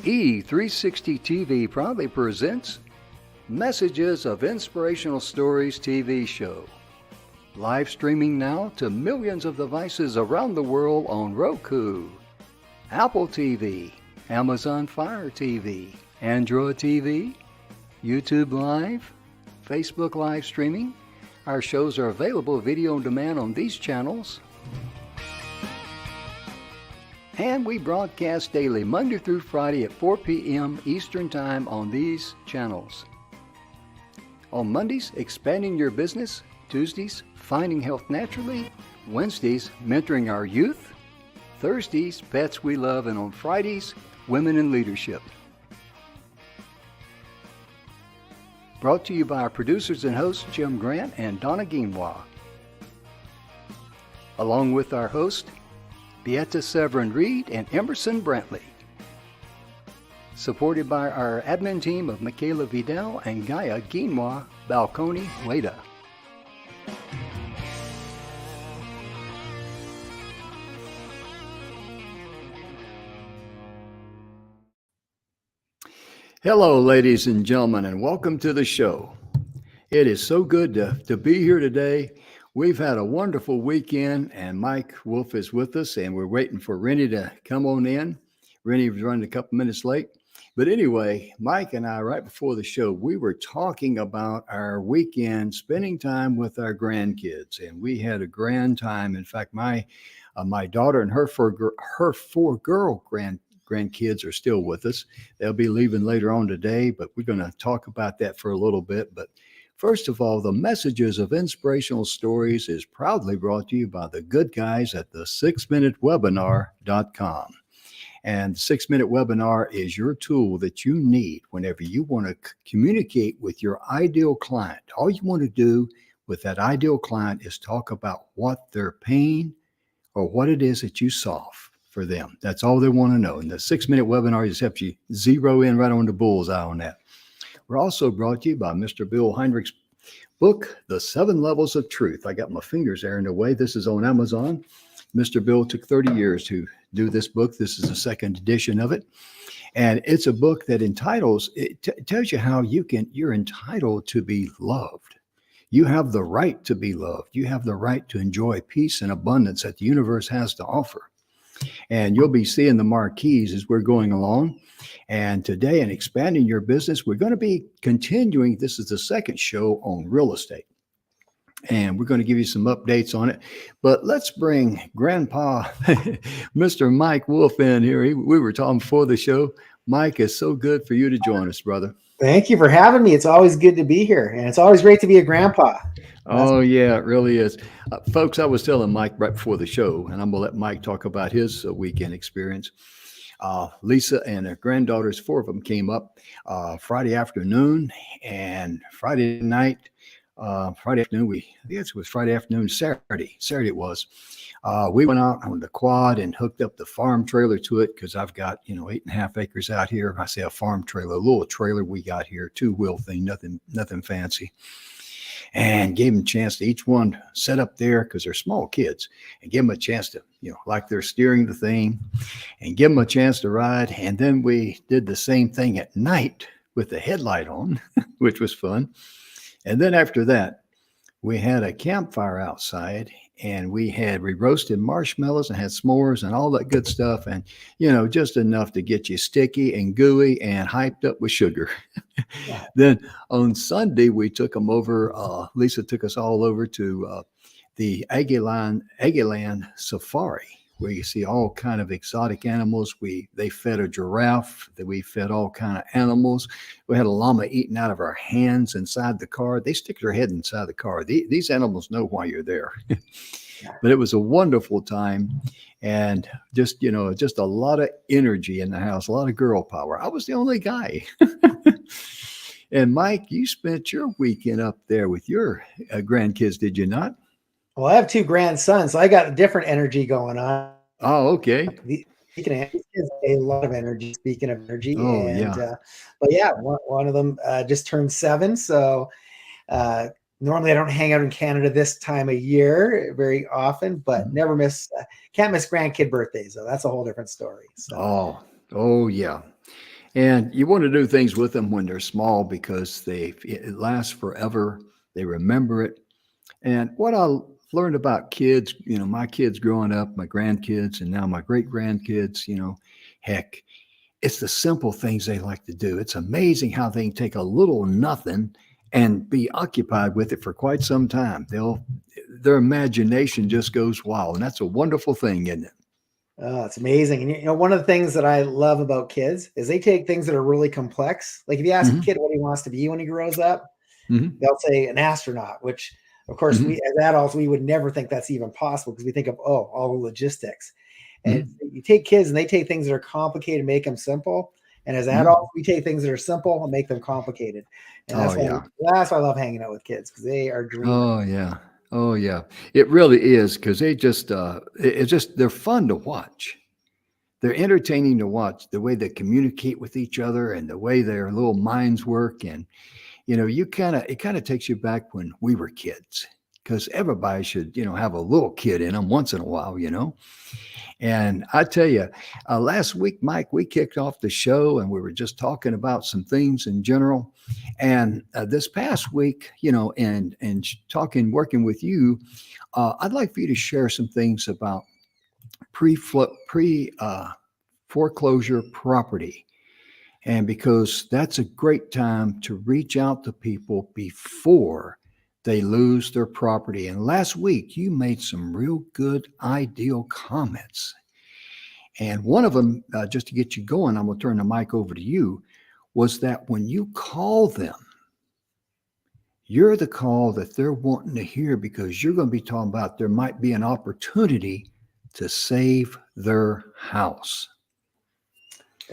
E360 TV proudly presents Messages of Inspirational Stories TV show. Live streaming now to millions of devices around the world on Roku, Apple TV, Amazon Fire TV, Android TV, YouTube Live, Facebook live streaming. Our shows are available video on demand on these channels. And we broadcast daily, Monday through Friday at 4 p.m. Eastern Time on these channels. On Mondays, Expanding Your Business. Tuesdays, Finding Health Naturally. Wednesdays, Mentoring Our Youth. Thursdays, Pets We Love. And on Fridays, Women in Leadership. Brought to you by our producers and hosts, Jim Grant and Donna Guinois. Along with our host, Beata Severin Reed and Emerson Brantley. Supported by our admin team of Michaela Vidal and Gaia Guinois Balconi Weda. Hello, ladies and gentlemen, and welcome to the show. It is so good to be here today. We've had a wonderful weekend, and Mike Wolf is with us, and we're waiting for Rennie to come on in. Rennie was running a couple minutes late. But anyway, Mike and I, right before the show, we were talking about our weekend, spending time with our grandkids, and we had a grand time. In fact, my daughter and her four girl grandkids are still with us. They'll be leaving later on today, but we're going to talk about that for a little bit. But first of all, the Messages of Inspirational Stories is proudly brought to you by the good guys at the 6minutewebinar.com. And the 6-Minute Webinar is your tool that you need whenever you want to communicate with your ideal client. All you want to do with that ideal client is talk about what their pain or what it is that you solve for them. That's all they want to know. And the 6-Minute Webinar just helps you zero in right on the bullseye on that. We're also brought to you by Mr. Bill Heinrich's book, The 7 Levels of Truth. I got my fingers there in the way. This is on Amazon. Mr. Bill took 30 years to do this book. This is the second edition of it. And it's a book that tells you how you're entitled to be loved. You have the right to be loved. You have the right to enjoy peace and abundance that the universe has to offer. And you'll be seeing the marquees as we're going along. And today in Expanding Your Business, we're going to be continuing. This is the second show on real estate. And we're going to give you some updates on it. But let's bring Grandpa, Mr. Mike Wolf in here. We were talking before the show. Mike, it's so good for you to join us, brother. Thank you for having me. It's always good to be here. And it's always great to be a grandpa. Oh, yeah, it really is. Folks, I was telling Mike right before the show, and I'm going to let Mike talk about his weekend experience. Lisa and her granddaughters, 4 of them came up Friday afternoon and Friday night. Friday afternoon, I think it was Friday afternoon, Saturday it was. We went out on the quad and hooked up the farm trailer to it because I've got, 8.5 acres out here. I say a farm trailer, a little trailer we got here, 2-wheel thing, nothing fancy. And gave them a chance to each one set up there because they're small kids and give them a chance to, like they're steering the thing and give them a chance to ride. And then we did the same thing at night with the headlight on, which was fun. And then after that, we had a campfire outside and we roasted marshmallows and had s'mores and all that good stuff. And, just enough to get you sticky and gooey and hyped up with sugar. Yeah. Then on Sunday, we took them over. Lisa took us all over to the Aggieland Safari, where you see all kind of exotic animals. They fed a giraffe, we fed all kind of animals. We had a llama eating out of our hands inside the car. They stick their head inside the car. These animals know why you're there. But it was a wonderful time. And just a lot of energy in the house, a lot of girl power. I was the only guy. And Mike, you spent your weekend up there with your grandkids, did you not? Well, I have 2 grandsons, so I got a different energy going on. Oh, okay. Speaking of a lot of energy. Speaking of energy, oh, yeah. But yeah, one of them just turned 7. So normally I don't hang out in Canada this time of year very often, but can't miss grandkid birthdays. So that's a whole different story. So. Oh, yeah. And you want to do things with them when they're small because it lasts forever. They remember it. And what I learned about kids, my kids growing up, my grandkids, and now my great grandkids, heck, it's the simple things they like to do. It's amazing how they can take a little nothing and be occupied with it for quite some time. Their imagination just goes wild, and that's a wonderful thing, isn't it? Oh, it's amazing. And one of the things that I love about kids is they take things that are really complex. Like if you ask a Hmm. kid what he wants to be when he grows up, Hmm. they'll say an astronaut, which of course we Hmm. as adults, we would never think that's even possible because we think of, oh, all the logistics. And Hmm. you take kids and they take things that are complicated, make them simple. And as Hmm. adults, we take things that are simple and make them complicated. And Oh yeah. that's why I love hanging out with kids because they are dreamers. Oh yeah. Oh yeah. It really is because they just it's just they're fun to watch. They're entertaining to watch the way they communicate with each other and the way their little minds work. And it kind of takes you back when we were kids because everybody should have a little kid in them once in a while. And I tell you, last week, Mike, we kicked off the show and we were just talking about some things in general. And this past week, and talking, working with you, I'd like for you to share some things about pre foreclosure property. And because that's a great time to reach out to people before they lose their property. And last week, you made some real good, ideal comments. And one of them, just to get you going, I'm going to turn the mic over to you, was that when you call them, you're the call that they're wanting to hear because you're going to be talking about there might be an opportunity to save their house.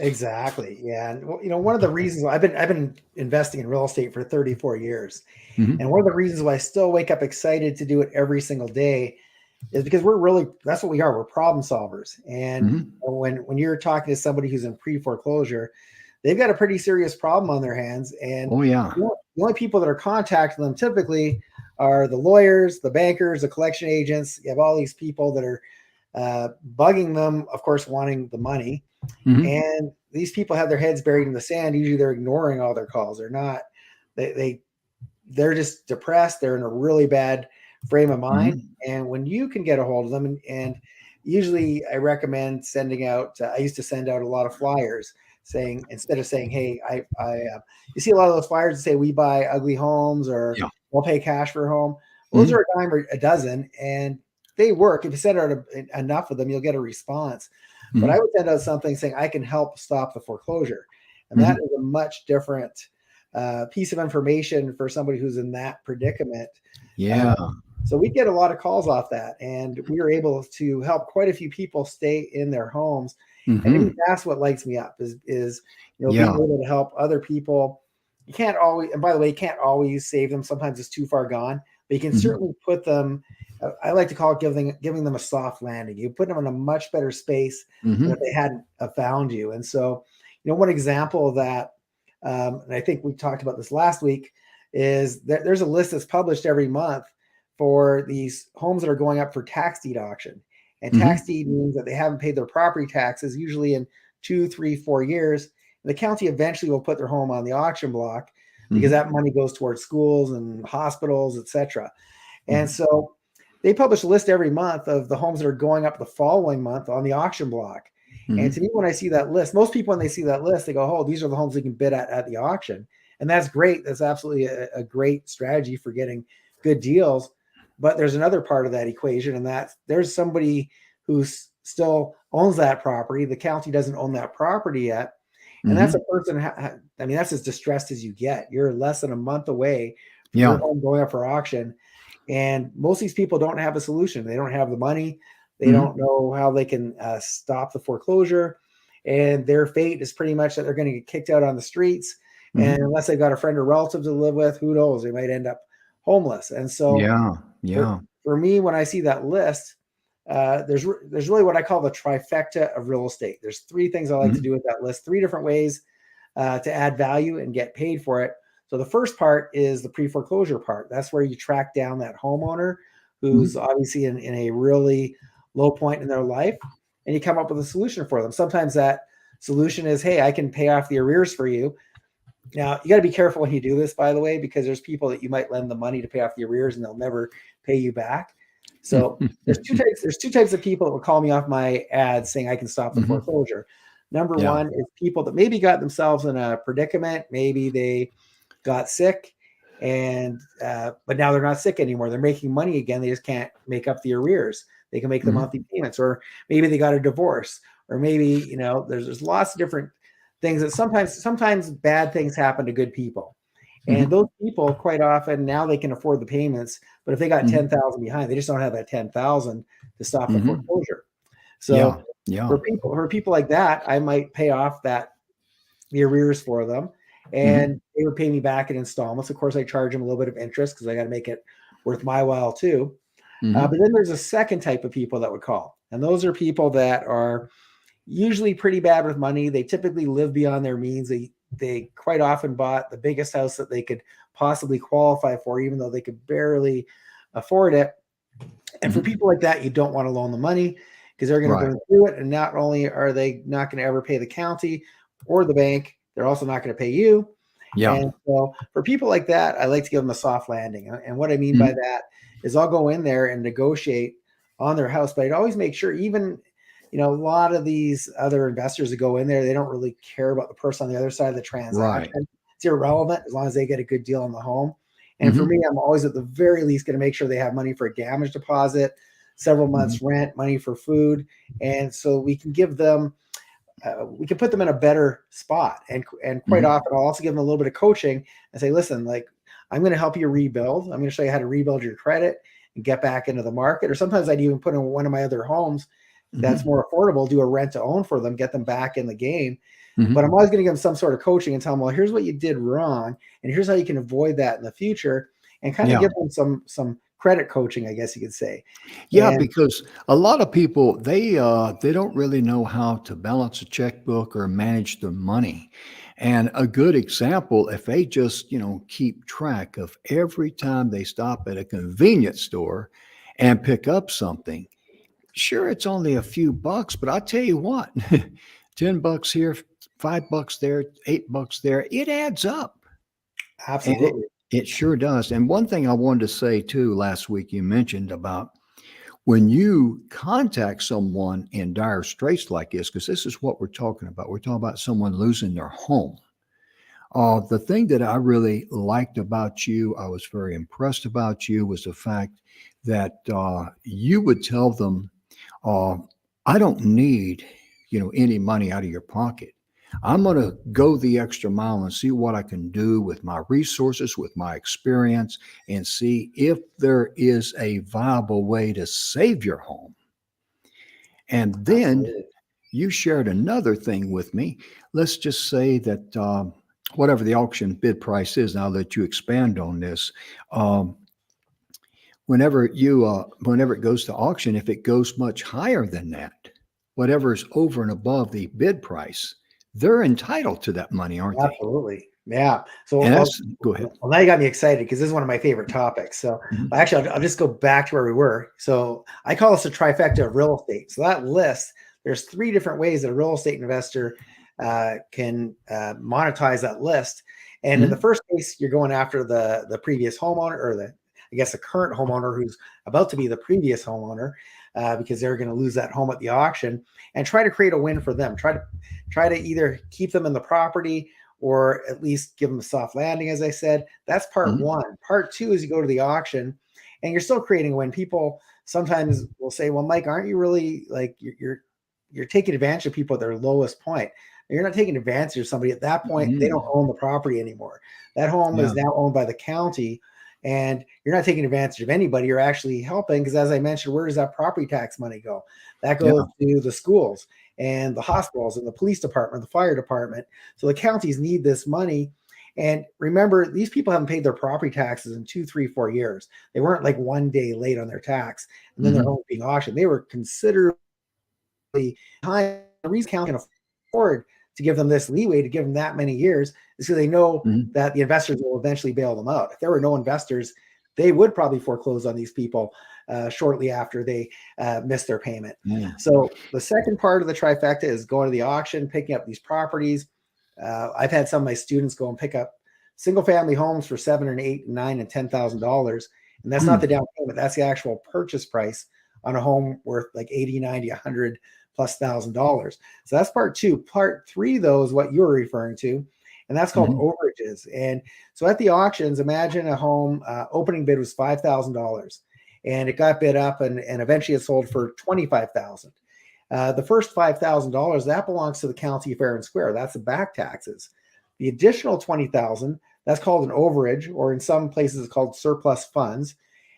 Exactly. Yeah. And one of the reasons why I've been investing in real estate for 34 years. And Hmm. one of the reasons why I still wake up excited to do it every single day is because that's what we are. We're problem solvers. And Hmm. when you're talking to somebody who's in pre-foreclosure, they've got a pretty serious problem on their hands. And Oh, yeah. the only people that are contacting them typically are the lawyers, the bankers, the collection agents. You have all these people that are bugging them, of course, wanting the money. Hmm. And these people have their heads buried in the sand. Usually they're ignoring all their calls. They're not, they're just depressed. They're in a really bad frame of mind. Hmm. And when you can get a hold of them, and usually I recommend sending out, I used to send out a lot of flyers saying, instead of saying, hey, you see a lot of those flyers that say we buy ugly homes or Yeah. we'll pay cash for a home. Well, those Hmm. are a dime or a dozen and they work. If you send out enough of them, you'll get a response. But I Hmm. would send out something saying I can help stop the foreclosure. And that Hmm. is a much different piece of information for somebody who's in that predicament. Uh, Yeah. so we get a lot of calls off that, and we were able to help quite a few people stay in their homes. And to me, Hmm. that's what lights me up is being Yeah. able to help other people. You can't always, and by the way, you can't always save them. Sometimes it's too far gone, but you can Hmm. certainly put them. I like to call it giving them a soft landing. You put them in a much better space than if Hmm. they hadn't found you. And so, one example of that, and I think we talked about this last week, is that there's a list that's published every month for these homes that are going up for tax deed auction. And tax Hmm. deed means that they haven't paid their property taxes, usually in 2, 3, 4 years. And the county eventually will put their home on the auction block because Hmm. that money goes towards schools and hospitals, etc. And Hmm. so they publish a list every month of the homes that are going up the following month on the auction block. And to Hmm. me, when I see that list, most people, when they see that list, they go, oh, these are the homes they can bid at the auction. And that's great. That's absolutely a great strategy for getting good deals. But there's another part of that equation, and that there's somebody who still owns that property. The county doesn't own that property yet. And that's a Hmm. person, I mean, that's as distressed as you get. You're less than a month away from your Yeah. home going up for auction. And most of these people don't have a solution. They don't have the money. They don't Hmm. know how they can stop the foreclosure. And their fate is pretty much that they're going to get kicked out on the streets. And Hmm. unless they've got a friend or relative to live with, who knows? They might end up homeless. And so Yeah. for, Yeah. for me, when I see that list, there's really what I call the trifecta of real estate. There's three things I like to Hmm. do with that list, three different ways to add value and get paid for it. So the first part is the pre-foreclosure part. That's where you track down that homeowner who's Hmm. obviously in a really low point in their life, and you come up with a solution for them. Sometimes that solution is, hey, I can pay off the arrears for you. Now, you got to be careful when you do this, by the way, because there's people that you might lend the money to pay off the arrears and they'll never pay you back. So there's two types of people that will call me off my ads saying I can stop the foreclosure. Number one is people that maybe got themselves in a predicament. Maybe they got sick and but now they're not sick anymore. They're making money again. They just can't make up the arrears. They can make the monthly payments, or maybe they got a divorce, or maybe, you know, there's lots of different things that sometimes bad things happen to good people. And those people quite often now they can afford the payments, but if they got 10,000 behind, they just don't have that 10,000 to stop the foreclosure. So for people like that, I might pay off the arrears for them, and they would pay me back in installments. Of course, I charge them a little bit of interest because I got to make it worth my while too. But then there's a second type of people that would call, and those are people that are usually pretty bad with money. They typically live beyond their means. They quite often bought the biggest house that they could possibly qualify for, even though they could barely afford it. And for people like that, you don't want to loan the money because they're going to go through it. And not only are they not going to ever pay the county or the bank, they're also not going to pay you. And so for people like that, I like to give them a soft landing. And what I mean by that is I'll go in there and negotiate on their house, but I'd always make sure, even, you know, a lot of these other investors that go in there, they don't really care about the person on the other side of the transaction. It's irrelevant as long as they get a good deal on the home. And for me, I'm always at the very least going to make sure they have money for a damage deposit, several months rent, money for food. And so we can give them, we can put them in a better spot. And quite often I'll also give them a little bit of coaching and say, listen, like, I'm going to help you rebuild. I'm going to show you how to rebuild your credit and get back into the market. Or sometimes I'd even put in one of my other homes that's more affordable, do a rent to own for them, get them back in the game. But I'm always going to give them some sort of coaching and tell them, well, here's what you did wrong, and here's how you can avoid that in the future, and kind of give them some credit coaching, I guess you could say. Because a lot of people, they don't really know how to balance a checkbook or manage their money. And a good example, if they just, you know, keep track of every time they stop at a convenience store and pick up something. Sure, it's only a few bucks, but I'll tell you what, $10 here, $5 there, $8 there, it adds up. Absolutely. It sure does. And one thing I wanted to say too, last week you mentioned about when you contact someone in dire straits like this, because this is what we're talking about. We're talking about someone losing their home. The thing that I really liked about you, I was very impressed about you, was the fact that you would tell them, I don't need, you know, any money out of your pocket. I'm going to go the extra mile and see what I can do with my resources, with my experience, and see if there is a viable way to save your home. And then you shared another thing with me. Let's just say that whatever the auction bid price is, and I'll let you expand on this. Whenever it goes to auction, if it goes much higher than that, whatever is over and above the bid price, they're entitled to that money, aren't they? Absolutely. Yeah. So go ahead. Well, now you got me excited because this is one of my favorite topics. So actually, I'll just go back to where we were. So I call this a trifecta of real estate. So that list, there's 3 different ways that a real estate investor can monetize that list. And in the first case, you're going after the previous homeowner, or the current homeowner who's about to be the previous homeowner, because they're going to lose that home at the auction, and try to create a win for them. Try to either keep them in the property or at least give them a soft landing, as I said. That's part one. Part two is you go to the auction and you're still creating a win. People sometimes will say, well, Mike, aren't you really, like, you're taking advantage of people at their lowest point? You're not taking advantage of somebody at that point. They don't own the property anymore. That home is now owned by the county, and you're not taking advantage of anybody. You're actually helping, because as I mentioned, where does that property tax money go? That goes to the schools and the hospitals and the police department, the fire department. So the counties need this money. And remember, these people haven't paid their property taxes in 2, 3, 4 years. They weren't like one day late on their tax and then their home being auctioned. They were considerably behind. The reason county can afford to give them this leeway, to give them that many years, is because they know that the investors will eventually bail them out. If there were no investors, they would probably foreclose on these people shortly after they miss their payment. Yeah. So the second part of the trifecta is going to the auction, picking up these properties. I've had some of my students go and pick up single family homes for $7,000 and $8,000 and $9,000 and $10,000. And that's not the down payment. That's the actual purchase price on a home worth like 80, 90, 100 plus $1,000. So that's part two. Part three, though, is what you're referring to. And that's called overages. And so at the auctions, imagine a home opening bid was $5,000 and it got bid up and eventually it sold for $25,000. The first $5,000, that belongs to the county fair and square. That's the back taxes. The additional $20,000, that's called an overage, or in some places it's called surplus funds.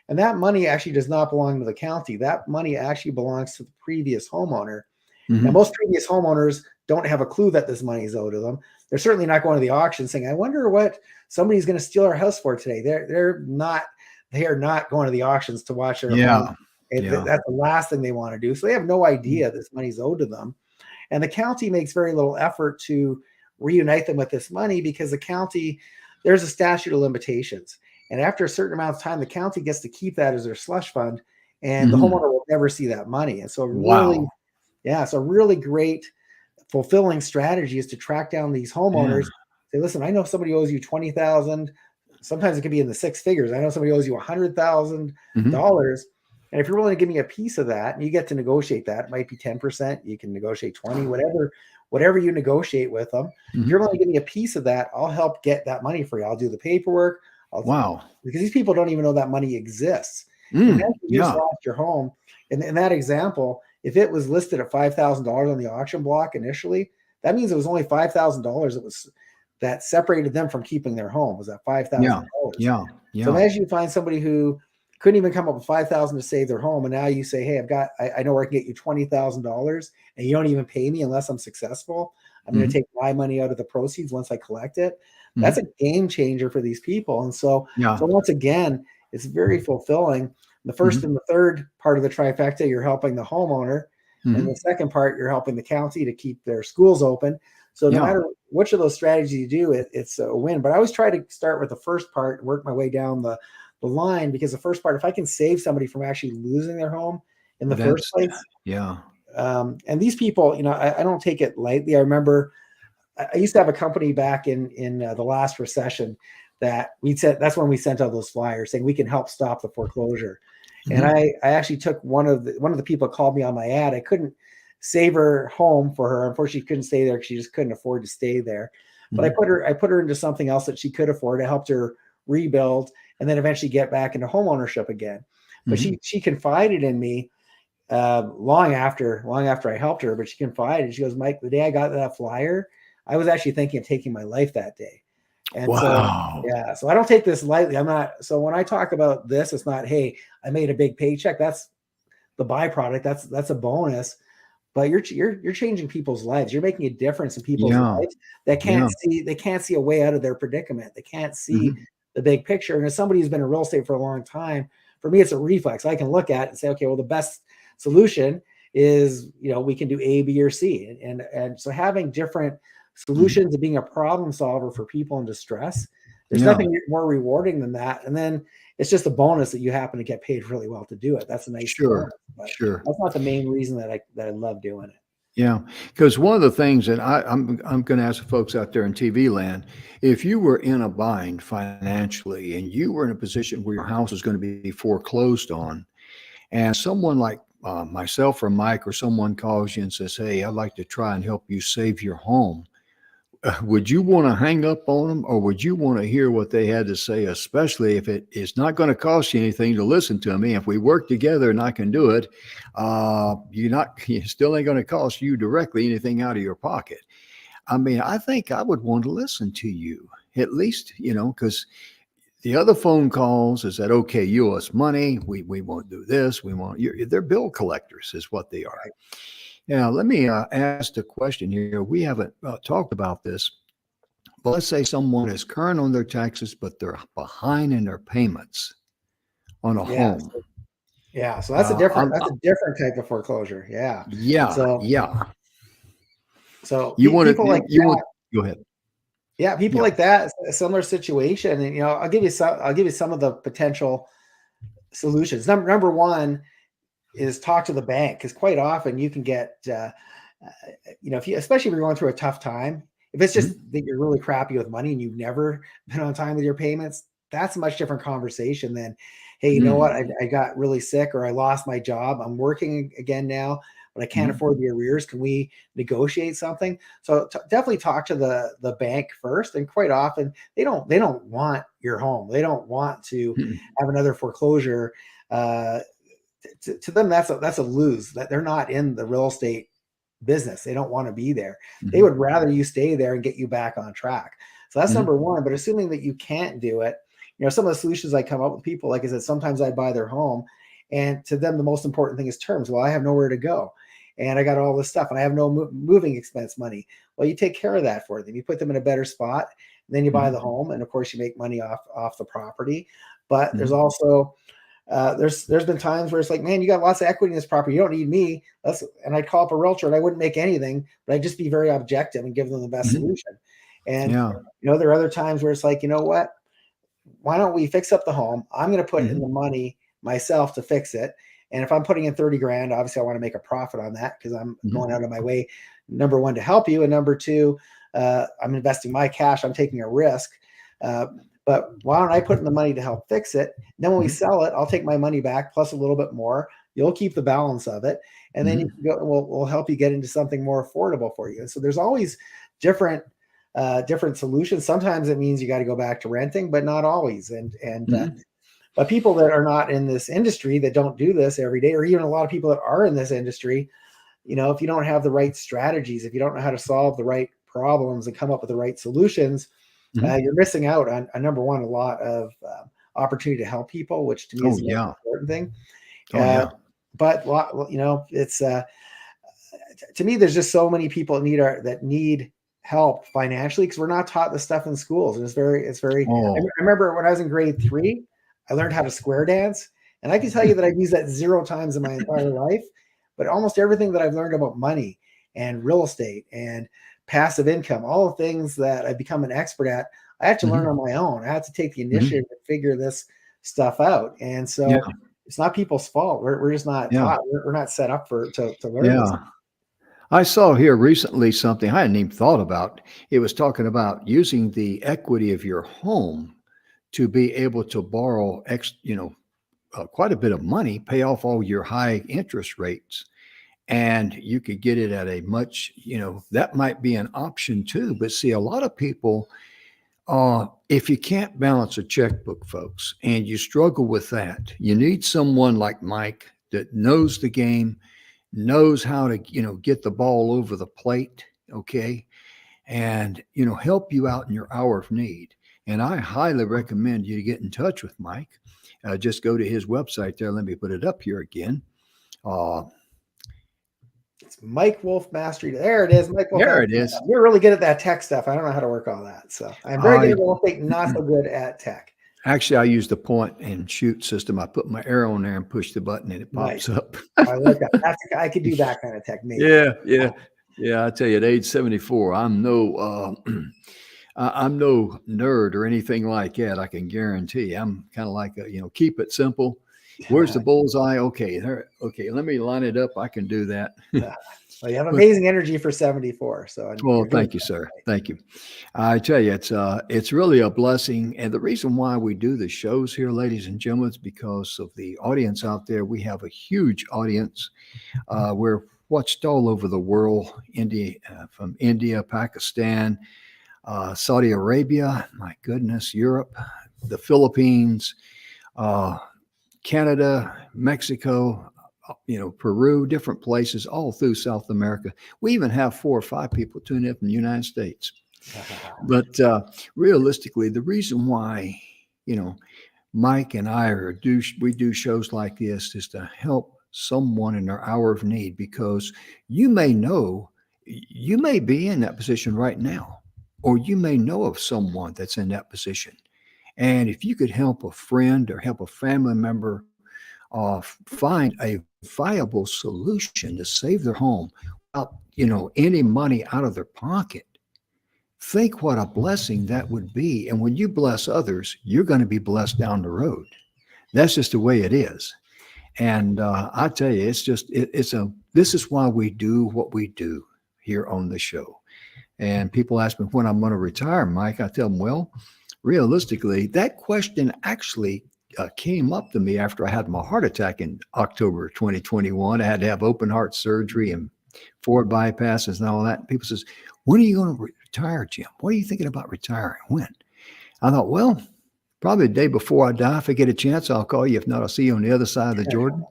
And that money actually does not belong to the county. That money actually belongs to the previous homeowner. Now, most previous homeowners don't have a clue that this money is owed to them. They're certainly not going to the auction saying, I wonder what somebody's going to steal our house for today. They are not going to the auctions to watch their home. That's the last thing they want to do. So they have no idea this money's owed to them. And the county makes very little effort to reunite them with this money because the county, there's a statute of limitations. And after a certain amount of time, the county gets to keep that as their slush fund and the homeowner will never see that money. And so really great, fulfilling strategy is to track down these homeowners. Say, listen, I know somebody owes you $20,000. Sometimes it could be in the six figures. I know somebody owes you $100,000. And if you're willing to give me a piece of that, and you get to negotiate that, it might be 10%. You can negotiate 20, whatever you negotiate with them. If you're willing to give me a piece of that, I'll help get that money for you. I'll do the paperwork. Because these people don't even know that money exists. You just lost your home. And in that example, if it was listed at $5,000 on the auction block initially, that means it was only $5,000 that separated them from keeping their home, was that $5,000. So imagine you find somebody who couldn't even come up with $5,000 to save their home, and now you say, hey, I know where I can get you $20,000, and you don't even pay me unless I'm successful. I'm going to take my money out of the proceeds once I collect it. That's a game changer for these people. And so once again, it's very fulfilling. The first and the third part of the trifecta, you're helping the homeowner. And the second part, you're helping the county to keep their schools open. So no matter which of those strategies you do, it's a win. But I always try to start with the first part and work my way down the line, because the first part, if I can save somebody from actually losing their home in the first place. And these people, I don't take it lightly. I remember I used to have a company back in the last recession that that's when we sent out those flyers saying we can help stop the foreclosure. And I actually took one of the people that called me on my ad. I couldn't save her home for her. Unfortunately, she couldn't stay there because she just couldn't afford to stay there. But I put her into something else that she could afford. I helped her rebuild and then eventually get back into home ownership again. But she confided in me long after I helped her. But she confided. She goes, Mike, the day I got that flyer, I was actually thinking of taking my life that day. And so I don't take this lightly. So when I talk about this, it's not, hey, I made a big paycheck. That's the byproduct. That's a bonus. But you're changing people's lives. You're making a difference in people's lives that they can't see a way out of their predicament. They can't see the big picture. And as somebody who's been in real estate for a long time, for me, it's a reflex. I can look at it and say, okay, well, the best solution is, we can do A, B, or C. And so having different solutions and being a problem solver for people in distress, there's nothing more rewarding than that. And then it's just a bonus that you happen to get paid really well to do it. That's a nice bonus, but that's not the main reason that I love doing it. Yeah, because one of the things that I'm going to ask the folks out there in TV land, if you were in a bind financially and you were in a position where your house is going to be foreclosed on, and someone like myself or Mike or someone calls you and says, hey, I'd like to try and help you save your home, would you want to hang up on them, or would you want to hear what they had to say, especially if it is not going to cost you anything to listen to me? If we work together and I can do it, it still ain't going to cost you directly anything out of your pocket. I mean, I think I would want to listen to you at least, because the other phone calls is that, okay, you owe us money. We won't do this. They're bill collectors is what they are. Right. Now, let me ask the question here. We haven't talked about this, but let's say someone is current on their taxes, but they're behind in their payments on a home. So that's a different type of foreclosure. So you want to go ahead. Yeah, people Yeah. like that, a similar situation, and I'll give you some of the potential solutions. Number one is talk to the bank, because quite often you can get, if you, especially if you're going through a tough time, if it's just Mhm. that you're really crappy with money and you've never been on time with your payments, that's a much different conversation than, hey, you know what, Mm. I got really sick or I lost my job. I'm working again now, but I can't Mhm. afford the arrears. Can we negotiate something? So definitely talk to the bank first. And quite often they don't want your home. They don't want to Mhm. have another foreclosure. Uh, to them, that's a lose. That they're not in the real estate business. They don't want to be there. They Mhm. would rather you stay there and get you back on track. So that's Mhm. number one. But assuming that you can't do it, some of the solutions I come up with people, like I said, sometimes I buy their home, and to them the most important thing is terms. Well, I have nowhere to go, and I got all this stuff, and I have no moving expense money. Well, you take care of that for them. You put them in a better spot, and then you buy Mhm. the home, and of course you make money off the property. But there's Mhm. also there's been times where it's like, man, you got lots of equity in this property. You don't need me. And I'd call up a realtor and I wouldn't make anything, but I'd just be very objective and give them the best Mhm. solution. And Yeah. there are other times where it's like, you know what? Why don't we fix up the home? I'm going to put in Mhm. the money myself to fix it. And if I'm putting in 30 grand, obviously I want to make a profit on that because I'm Mhm. going out of my way, number one, to help you. And number two, I'm investing my cash. I'm taking a risk. Uh, but why don't I put in the money to help fix it? And then when we Mhm. sell it, I'll take my money back plus a little bit more. You'll keep the balance of it. And then you Mhm. can go, we'll help you get into something more affordable for you. And so there's always different different solutions. Sometimes it means you got to go back to renting, but not always. Mhm. But people that are not in this industry, that don't do this every day, or even a lot of people that are in this industry, if you don't have the right strategies, if you don't know how to solve the right problems and come up with the right solutions, Mhm. you're missing out on, number one, a lot of opportunity to help people, which to me is Oh the most yeah. important thing. Oh Uh, yeah. but it's to me, there's just so many people that need help financially because we're not taught this stuff in schools, and it's very. I Oh. remember when I was in grade 3, I learned how to square dance, and I can tell you that I've used that 0 times in my entire life. But almost everything that I've learned about money and real estate and passive income, all the things that I've become an expert at, I had to learn Mhm. on my own. I had to take the Mhm. initiative to figure this stuff out, and Yeah. so it's not people's fault. We're just not Yeah. taught. We're not set up to learn this. Yeah. I saw here recently something I hadn't even thought about. It was talking about using the equity of your home to be able to borrow quite a bit of money, pay off all your high interest rates, and you could get it at a much, that might be an option too. But see, a lot of people, if you can't balance a checkbook, folks, and you struggle with that, you need someone like Mike that knows the game, knows how to, get the ball over the plate, okay, and, help you out in your hour of need. And I highly recommend you to get in touch with Mike. Just go to his website there. Let me put it up here again. Uh, It's Mike Wolf Mastery. There it is. Mike Wolf there Mastery. it is. You're really good at that tech stuff. I don't know how to work all that. So I'm very good I at real estate, not so good at tech. actually I use the point and shoot system. I put my arrow in there and push the button and it pops Nice. up. I like that. I could do that kind of tech maybe. Yeah, yeah, yeah. I tell you, at age 74, I'm no nerd or anything like that. I can guarantee. I'm kind of like keep it simple. Where's the bullseye? Okay, there. Okay, let me line it up. I can do that. Well, you have But amazing energy for 74. So well, you're doing thank you, sir. Thank you. I tell you, it's really a blessing, and the reason why we do the shows here, ladies and gentlemen, is because of the audience out there. We have a huge audience. We're watched all over the world, from India, Pakistan, Saudi Arabia, my goodness, Europe, the Philippines, uh, Canada, Mexico, Peru, different places all through South America. We even have 4 or 5 people tune in from the United States. But realistically, the reason why, you know, Mike and I we do shows like this is to help someone in their hour of need because you may be in that position right now, or you may know of someone that's in that position. And if you could help a friend or help a family member find a viable solution to save their home without any money out of their pocket, think what a blessing that would be. And when you bless others, you're going to be blessed down the road. That's just the way it is. And I tell you, it's just this is why we do what we do here on the show. And people ask me when I'm going to retire, Mike. I tell them, well, realistically, that question actually came up to me after I had my heart attack in October 2021. I had to have open heart surgery and forward bypasses and all that. And people says, when are you going to retire, Jim? What are you thinking about retiring? When? I thought, well, probably the day before I die. If I get a chance, I'll call you. If not, I'll see you on the other side of the Jordan.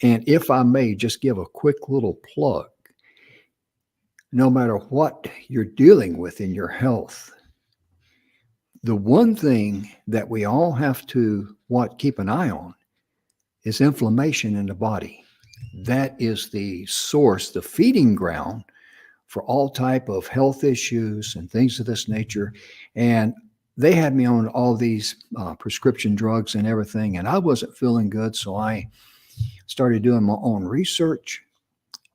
And if I may just give a quick little plug, no matter what you're dealing with in your health, the one thing that we all have to keep an eye on is inflammation in the body. That is the source, the feeding ground for all type of health issues and things of this nature. And they had me on all these prescription drugs and everything, and I wasn't feeling good. So I started doing my own research.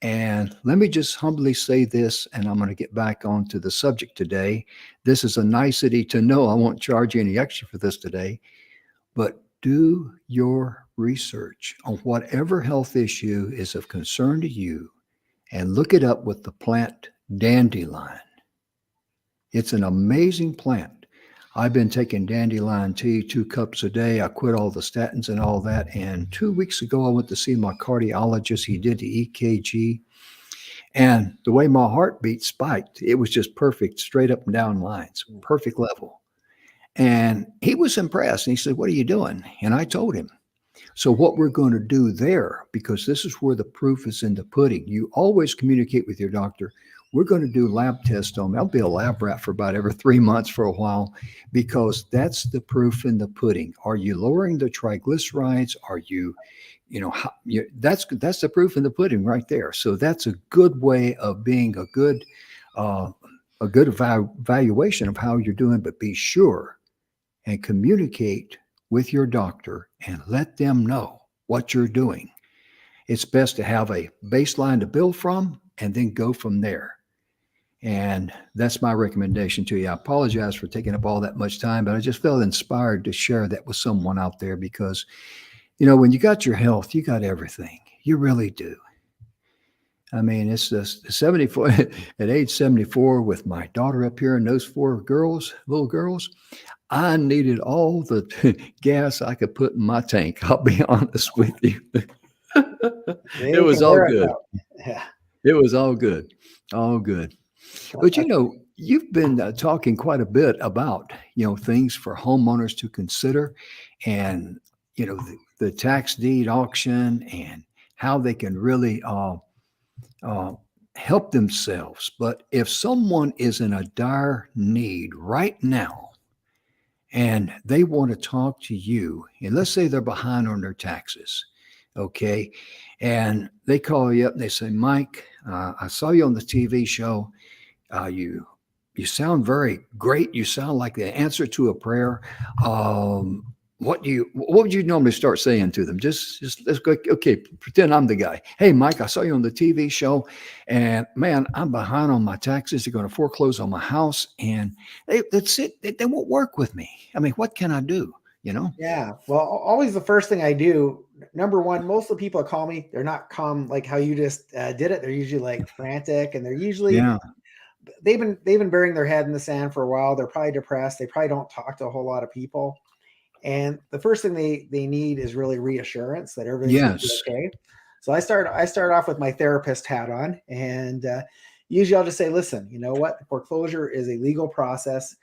And let me just humbly say this, and I'm going to get back onto the subject today. This is a nicety to know. I won't charge you any extra for this today, but do your research on whatever health issue is of concern to you and look it up with the plant dandelion. It's an amazing plant. I've been taking dandelion tea 2 cups a day. I quit all the statins and all that. And 2 weeks ago, I went to see my cardiologist. He did the EKG. And the way my heartbeat spiked, it was just perfect, straight up and down lines, perfect level. And he was impressed. And he said, what are you doing? And I told him. So what we're going to do there, because this is where the proof is in the pudding. You always communicate with your doctor. We're going to do lab tests on me. I'll be a lab rat for about every 3 months for a while, because that's the proof in the pudding. Are you lowering the triglycerides? Are you, that's the proof in the pudding right there. So that's a good way of being a good evaluation of how you're doing. But be sure and communicate with your doctor and let them know what you're doing. It's best to have a baseline to build from and then go from there. And that's my recommendation to you. I apologize for taking up all that much time, but I just felt inspired to share that with someone out there, because, when you got your health, you got everything. You really do. I mean, it's just 74 at age 74 with my daughter up here and those 4 little girls. I needed all the gas I could put in my tank. I'll be honest with you. It was all good. Yeah. It was all good. All good. But you've been talking quite a bit about, things for homeowners to consider, and, the tax deed auction and how they can really help themselves. But if someone is in a dire need right now and they want to talk to you, and let's say they're behind on their taxes, okay, and they call you up and they say, Mike, I saw you on the TV show. You sound very great. You sound like the answer to a prayer. What would you normally start saying to them? Just let's go. Okay, pretend I'm the guy. Hey, Mike, I saw you on the TV show, and man, I'm behind on my taxes. They're going to foreclose on my house, and that's it. They won't work with me. I mean, what can I do? Yeah. Well, always the first thing I do, number one, most of the people that call me, they're not calm like how you just did it. They're usually like frantic, and they're usually they've been burying their head in the sand for a while. They're probably depressed. They probably don't talk to a whole lot of people. And the first thing they need is really reassurance that everything's going to be okay. So I start off with my therapist hat on, and usually I'll just say, listen, you know what? Foreclosure is a legal process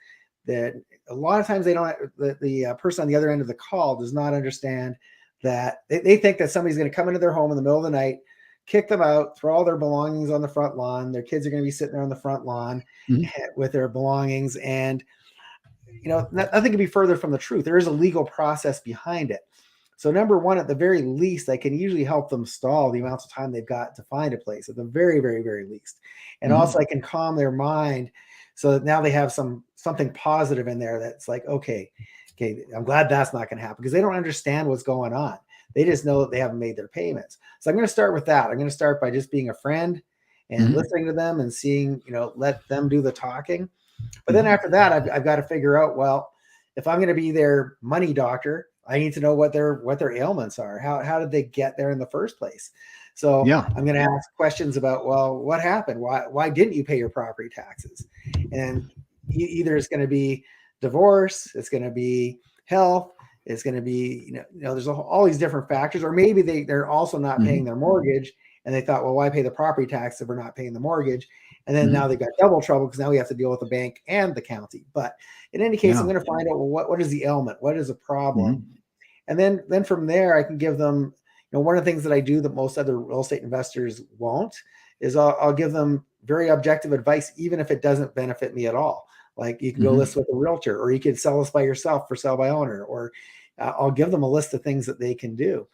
that a lot of times the person on the other end of the call does not understand that. They think that somebody's going to come into their home in the middle of the night, kick them out, throw all their belongings on the front lawn. Their kids are going to be sitting there on the front lawn with their belongings. And, nothing could be further from the truth. There is a legal process behind it. So number one, at the very least, I can usually help them stall the amounts of time they've got to find a place, at the very, very, very least. And also I can calm their mind so that now they have something positive in there that's like, okay, I'm glad that's not going to happen, because they don't understand what's going on. They just know that they haven't made their payments. So I'm going to start with that. I'm going to start by just being a friend and listening to them and seeing, let them do the talking. But then after that, I've got to figure out, well, if I'm going to be their money doctor, I need to know what their ailments are. How did they get there in the first place? So Yeah. I'm going to ask questions about, well, what happened? Why didn't you pay your property taxes? And either it's going to be divorce, it's going to be health, it's going to be, there's all these different factors, or maybe they're also not paying their mortgage, and they thought, well, why pay the property tax if we're not paying the mortgage? And then now they've got double trouble because now we have to deal with the bank and the county. But in any case, I'm going to find out, well, what is the ailment? What is the problem? And then from there, I can give them, one of the things that I do that most other real estate investors won't is I'll give them very objective advice, even if it doesn't benefit me at all. Like, you can go list with a realtor, or you could sell this by yourself for sell by owner, or I'll give them a list of things that they can do.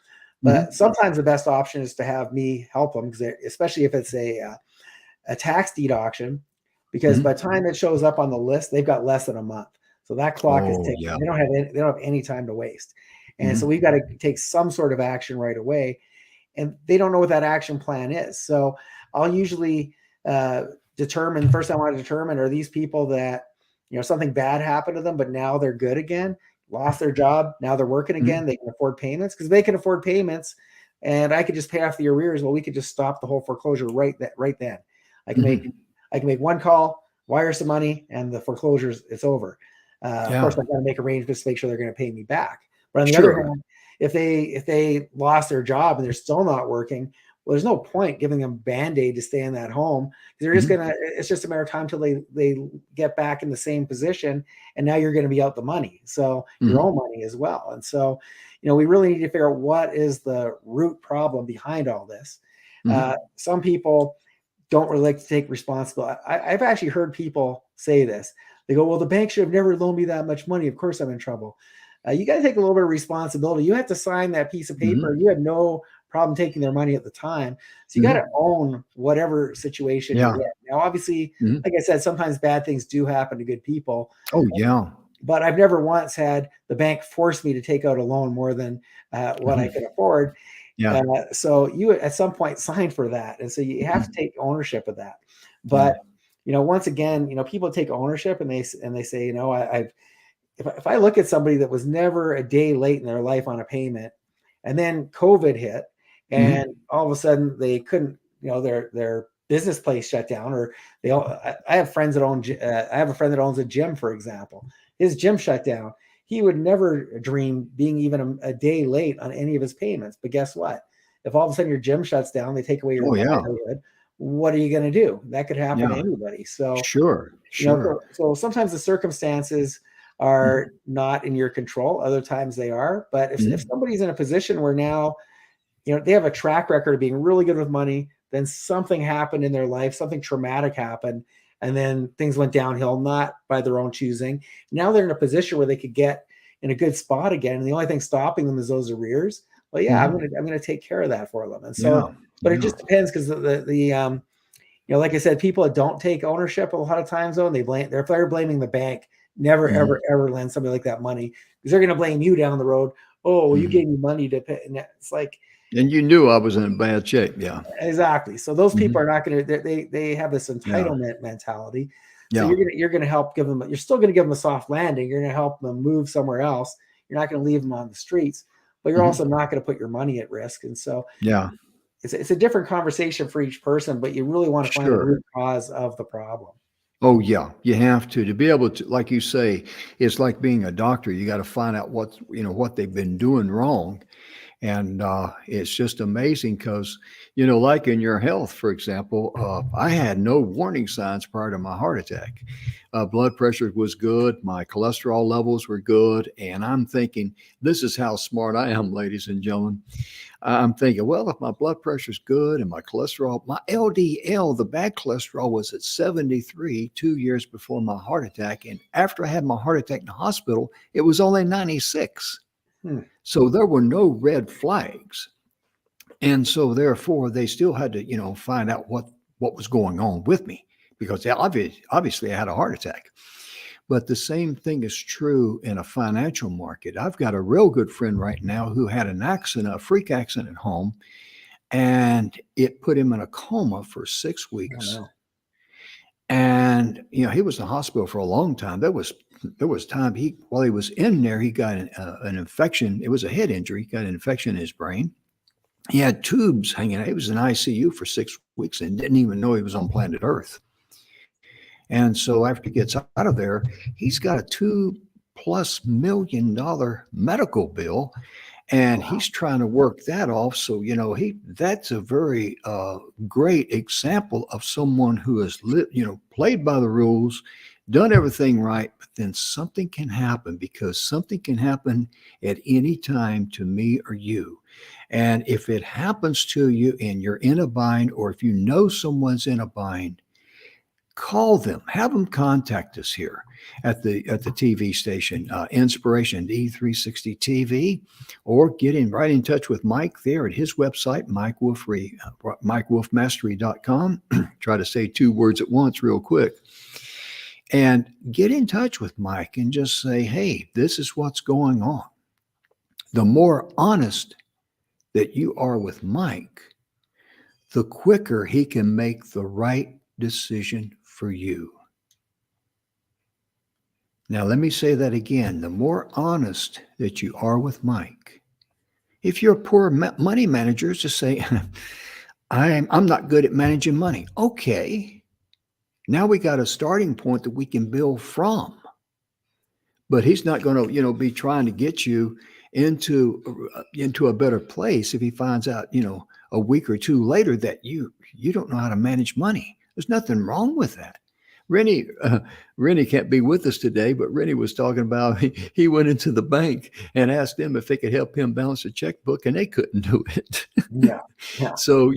But sometimes the best option is to have me help them, because especially if it's a tax deed auction, because by the time it shows up on the list, they've got less than a month. So that clock is ticking. Yeah. They don't have any time to waste. And so we've got to take some sort of action right away. And they don't know what that action plan is. So I'll usually determine, first I want to determine, are these people that, something bad happened to them, but now they're good again, lost their job, now they're working again, they can afford payments, because they can afford payments and I could just pay off the arrears. Well, we could just stop the whole foreclosure right then. I can make one call, wire some money, and the foreclosures, it's over. Of course, I got to make arrangements to make sure they're going to pay me back. But on the other hand, if they lost their job and they're still not working, well, there's no point giving them Band-Aid to stay in that home. They're just it's just a matter of time till they get back in the same position, and now you're going to be out the money. So your own money as well. And so, we really need to figure out what is the root problem behind all this. Some people don't really like to take responsibility. I've actually heard people say this. They go, well, the bank should have never loaned me that much money. Of course I'm in trouble. You got to take a little bit of responsibility. You have to sign that piece of paper. You had no problem taking their money at the time. So you got to own whatever situation you're in. Now, obviously, like I said, sometimes bad things do happen to good people. Oh, yeah. But I've never once had the bank force me to take out a loan more than what I could afford. Yeah. So you at some point signed for that. And so you have to take ownership of that. But, once again, people take ownership and they say, if I look at somebody that was never a day late in their life on a payment, and then COVID hit, and all of a sudden they couldn't, their business place shut down, or I have friends that own, I have a friend that owns a gym, for example. His gym shut down. He would never dream being even a day late on any of his payments. But guess what? If all of a sudden your gym shuts down, they take away your livelihood, what are you going to do? That could happen to anybody. So sure. So sometimes the circumstances are not in your control. Other times they are. But if somebody's in a position where now, they have a track record of being really good with money, then something happened in their life, something traumatic happened, and then things went downhill, not by their own choosing. Now they're in a position where they could get in a good spot again. And the only thing stopping them is those arrears. Well, I'm going to take care of that for them. And so, but it just depends, because like I said, people that don't take ownership a lot of times, though, and they're blaming the bank. Never, ever lend somebody like that money, because they're going to blame you down the road. Oh, you gave me money to pay. And it's like, and you knew I was in bad shape. Yeah, exactly. So those people are not going to. They have this entitlement mentality. So you're going to help give them. You're still going to give them a soft landing. You're going to help them move somewhere else. You're not going to leave them on the streets, but you're also not going to put your money at risk. And so it's a different conversation for each person. But you really want to find the root cause of the problem. Oh, yeah, you have to be able to, like you say, it's like being a doctor. You got to find out what they've been doing wrong. And it's just amazing because, like in your health, for example, I had no warning signs prior to my heart attack. Blood pressure was good. My cholesterol levels were good. And I'm thinking, this is how smart I am, ladies and gentlemen. I'm thinking, well, if my blood pressure is good and my cholesterol, my LDL, the bad cholesterol, was at 73 2 years before my heart attack. And after I had my heart attack in the hospital, it was only 96. So there were no red flags. And so therefore, they still had to, find out what was going on with me, because obviously I had a heart attack. But the same thing is true in a financial market. I've got a real good friend right now who had an accident, a freak accident at home, and it put him in a coma for 6 weeks. And he was in the hospital for a long time. There was time while he was in there, he got an infection. It was a head injury. He got an infection in his brain. He had tubes hanging out. He was in ICU for 6 weeks and didn't even know he was on planet Earth. And so after he gets out of there, he's got a $2+ million medical bill, and Wow. he's trying to work that off. So that's a very great example of someone who has played by the rules, done everything right, but then something can happen, because something can happen at any time to me or you. And if it happens to you and you're in a bind, or if you know someone's in a bind, call them, have them contact us here at the TV station, Inspiration D360 TV, or right in touch with Mike there at his website, MikeWolfMastery.com. Try to say 2 words at once real quick. And get in touch with Mike and just say, hey, this is what's going on. The more honest that you are with Mike, the quicker he can make the right decision for you. Now, let me say that again. The more honest that you are with Mike, if you're a poor money manager, just say, I'm not good at managing money. Okay. Now we got a starting point that we can build from. But he's not going to, be trying to get you into a better place if he finds out, a week or two later that you don't know how to manage money. There's nothing wrong with that. Rennie can't be with us today, but Rennie was talking about he went into the bank and asked them if they could help him balance a checkbook, and they couldn't do it. Yeah. Yeah. So,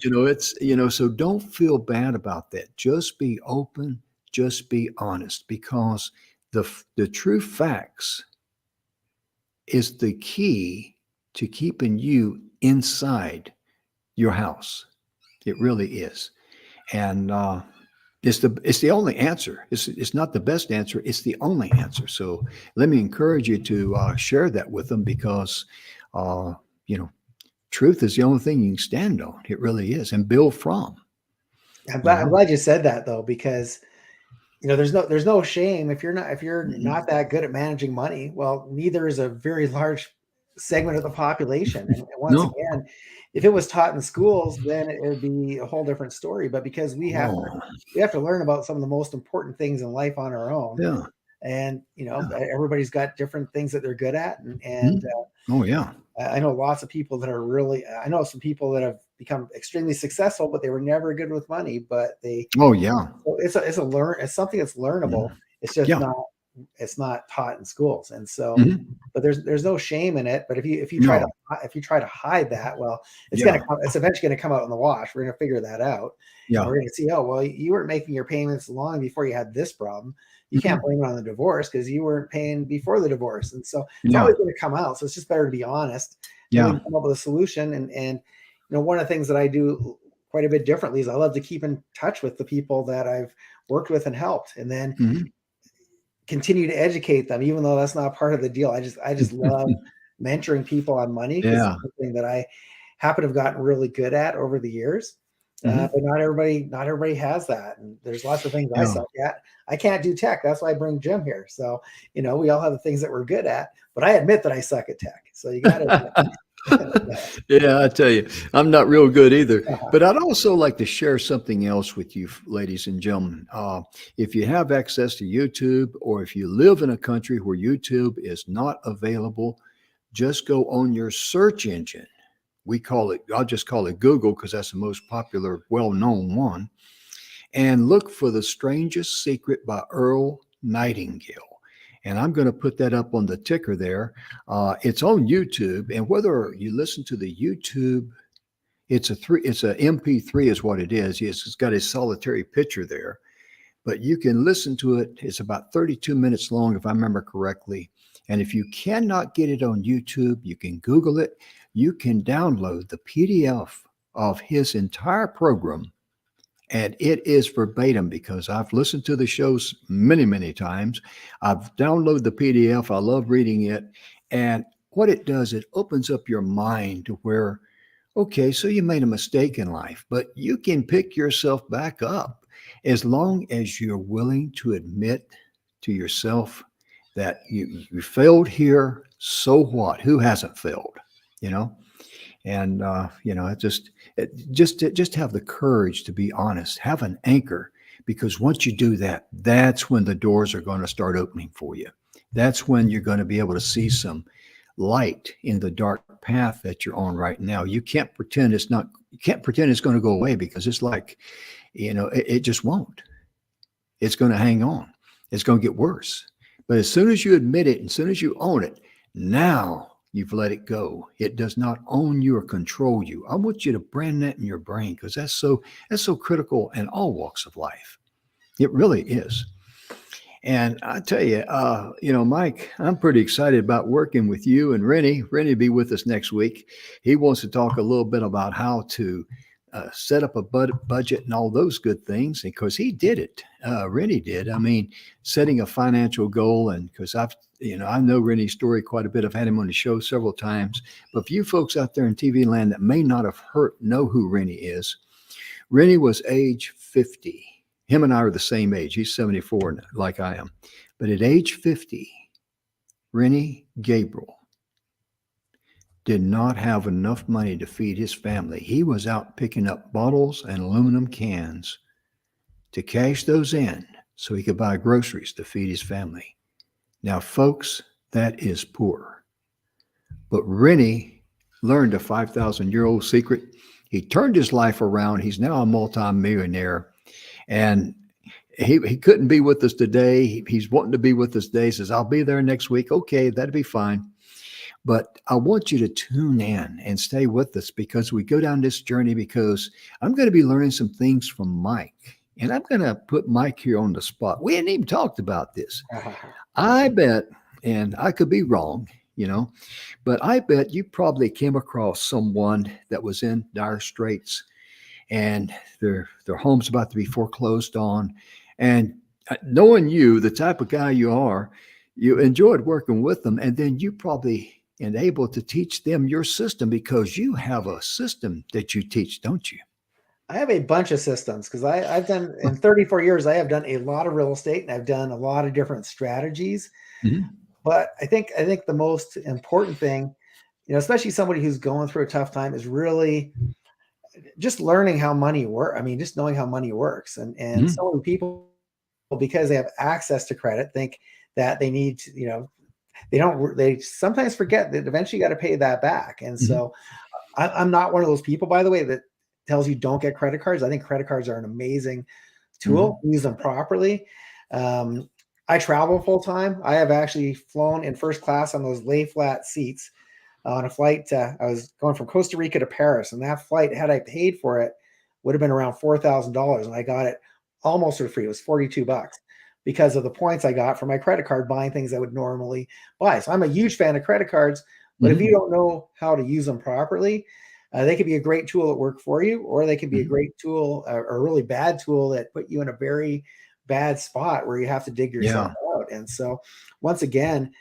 so don't feel bad about that. Just be open, just be honest, because the true facts is the key to keeping you inside your house. It really is. And it's the only answer. It's not the best answer. It's the only answer. So let me encourage you to share that with them, because truth is the only thing you can stand on. It really is, and build from. I'm glad you said that, though, because there's no shame if you're not that good at managing money. Well, neither is a very large segment of the population. And once again, if it was taught in schools, then it would be a whole different story. But because we have to learn about some of the most important things in life on our own. Yeah. And everybody's got different things that they're good at, and I know lots of people that are I know some people that have become extremely successful, but they were never good with money. But they so it's something that's learnable. It's just not taught in schools, and so but there's no shame in it. But if you try to hide that, well, it's eventually going to come out in the wash. We're going to figure that out. Yeah, we're going to see, oh well, you weren't making your payments long before you had this problem. You can't blame it on the divorce because you weren't paying before the divorce, and so it's always going to come out. So it's just better to be honest. Come up with a solution. And one of the things that I do quite a bit differently is I love to keep in touch with the people that I've worked with and helped, and then continue to educate them, even though that's not part of the deal. I just love mentoring people on money, because it's something that I happen to have gotten really good at over the years. But not everybody has that, and there's lots of things I suck at. I can't do tech. That's why I bring Jim here. So we all have the things that we're good at, but I admit that I suck at tech. So you got to. Yeah, I tell you, I'm not real good either. But I'd also like to share something else with you, ladies and gentlemen. If you have access to YouTube, or if you live in a country where YouTube is not available, just go on your search engine. I'll just call it Google, because that's the most popular, well-known one. And look for The Strangest Secret by Earl Nightingale. And I'm going to put that up on the ticker there. It's on YouTube. And whether you listen to the YouTube, it's a MP3 is what it is. It's got a solitary picture there. But you can listen to it. It's about 32 minutes long, if I remember correctly. And if you cannot get it on YouTube, you can Google it. You can download the PDF of his entire program, and it is verbatim, because I've listened to the shows many, many times. I've downloaded the PDF. I love reading it. And what it does, it opens up your mind to where, okay, so you made a mistake in life, but you can pick yourself back up. as long as you're willing to admit to yourself that you failed here, so what? Who hasn't failed? You know, and just have the courage to be honest, have an anchor, because once you do that, that's when the doors are going to start opening for you. That's when you're going to be able to see some light in the dark path that you're on right now. You can't pretend it's going to go away, because it's like, it just won't. It's going to hang on. It's going to get worse. But as soon as you admit it, as soon as you own it, now you've let it go. It does not own you or control you. I want you to brand that in your brain, because that's so critical in all walks of life. It really is. And I tell you, Mike, I'm pretty excited about working with you and Rennie. Rennie will be with us next week. He wants to talk a little bit about how to set up a budget and all those good things, because he did it. Rennie did. I mean, setting a financial goal, and because I know Rennie's story quite a bit. I've had him on the show several times. But for you folks out there in TV land that may not have know who Rennie is, Rennie was age 50. Him and I are the same age. He's 74 like I am. But at age 50, Rennie Gabriel did not have enough money to feed his family. He was out picking up bottles and aluminum cans to cash those in so he could buy groceries to feed his family. Now, folks, that is poor. But Rennie learned a 5,000-year-old secret. He turned his life around. He's now a multimillionaire. And he couldn't be with us today. He's wanting to be with us today. He says, I'll be there next week. Okay, that'd be fine. But I want you to tune in and stay with us, because we go down this journey, because I'm going to be learning some things from Mike. And I'm going to put Mike here on the spot. We hadn't even talked about this. I bet, and I could be wrong, but I bet you probably came across someone that was in dire straits, and their home's about to be foreclosed on. And knowing you, the type of guy you are, you enjoyed working with them, and then you probably able to teach them your system, because you have a system that you teach, don't you? I have a bunch of systems, because I've done, in 34 years, I have done a lot of real estate, and I've done a lot of different strategies. Mm-hmm. But I think the most important thing, especially somebody who's going through a tough time, is really just learning how money works. I mean, just knowing how money works. And mm-hmm. So many people, because they have access to credit, think that they need to, they sometimes forget that eventually you got to pay that back. And mm-hmm. So I'm not one of those people, by the way, that tells you don't get credit cards. I think credit cards are an amazing tool. Mm-hmm. Use them properly. I travel full time. I have actually flown in first class on those lay flat seats on a flight. I was going from Costa Rica to Paris, and that flight, had I paid for it, would have been around $4,000, and I got it almost for free. It was $42 because of the points I got from my credit card buying things I would normally buy. So I'm a huge fan of credit cards, but mm-hmm. if you don't know how to use them properly, they could be a great tool that work for you, or they could be mm-hmm. a great tool or a really bad tool that put you in a very bad spot where you have to dig yourself out. And so once again,